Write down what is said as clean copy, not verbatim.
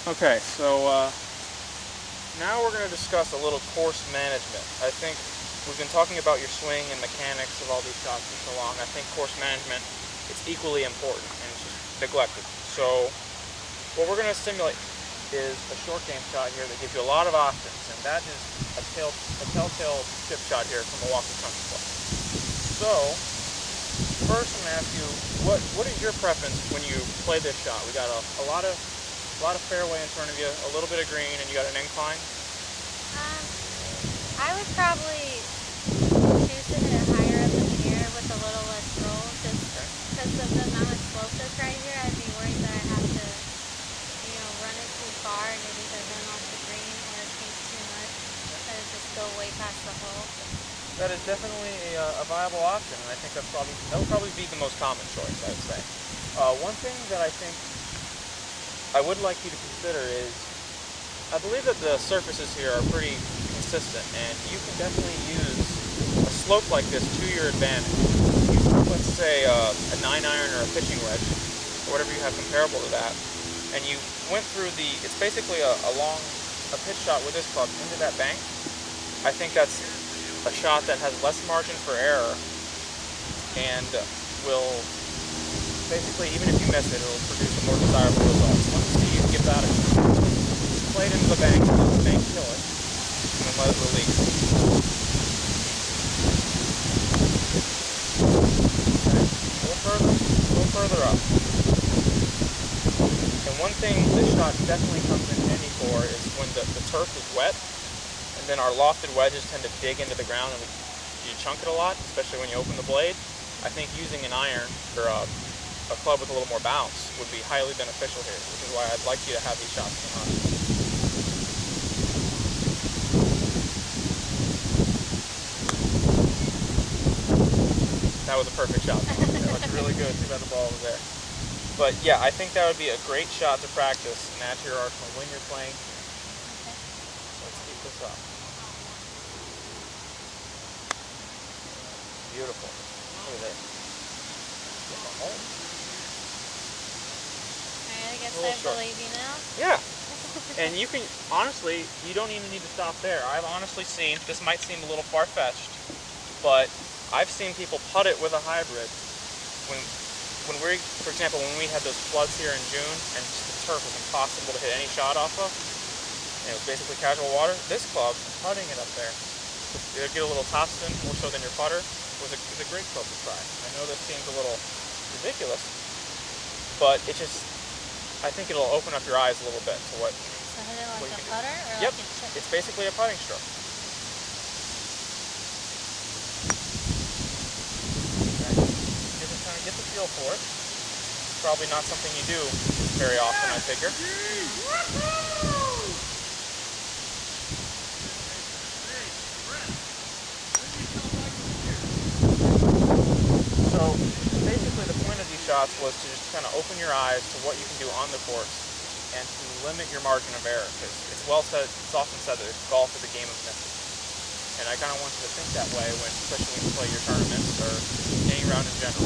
Okay, so now we're going to discuss a little course management. I think we've been talking about your swing and mechanics of all these shots for so long. I think course management is equally important and it's just neglected. So what we're going to simulate is a short game shot here that gives you a lot of options, and that is a telltale chip shot here from Milwaukee Country Club. So first I'm going to ask you, what is your preference when you play this shot? We got a lot of fairway in front of you, a little bit of green, and you got an incline. I would probably choose to hit it higher up in the air with a little less roll, just because of the amount of slope that's right here. I'd be worried that I have to, run it too far and it either run off the green or sink too much, that it just go way past the hole. That is definitely a viable option, and I think that will probably be the most common choice, I would say. One thing that I think I would like you to consider is, I believe that the surfaces here are pretty consistent, and you can definitely use a slope like this to your advantage. Let's say a 9-iron or a pitching wedge, or whatever you have comparable to that, and you went through it's basically a pitch shot with this club into that bank. I think that's a shot that has less margin for error, and will basically, even if you miss it, it'll produce a more desirable result. So let's see you give that a shot. Play it into the bank, let the bank kill it, and then let it release. Okay. A little further up. And one thing this shot definitely comes in handy for is when the turf is wet, and then our lofted wedges tend to dig into the ground and you chunk it a lot, especially when you open the blade. I think using an iron or a club with a little more bounce would be highly beneficial here, which is why I'd like you to have these shots in the hunt. That was a perfect shot. It looked really good. Too bad the ball was there. But yeah, I think that would be a great shot to practice and add to your arsenal when you're playing. Let's keep this up. Beautiful. Look at this. Alright, I guess I believe you now. Yeah. And you can, honestly, you don't even need to stop there. I've honestly seen, this might seem a little far-fetched, but I've seen people putt it with a hybrid. For example, when we had those floods here in June and the turf was impossible to hit any shot off of, and it was basically casual water, this club, putting it up there, it'll get a little topspin, more so than your putter, was a great club to try. I know this seems a little ridiculous, but I think it'll open up your eyes a little bit to what. So hit it like a putter or yep, like a chip? It's basically a putting stroke. Okay. Get the feel for it. It's probably not something you do very often, I figure. So basically the point of these shots was to just kind of open your eyes to what you can do on the course and to limit your margin of error, because it's often said that golf is a game of misses. And I kind of want you to think that way especially when you play your tournaments or any round in general.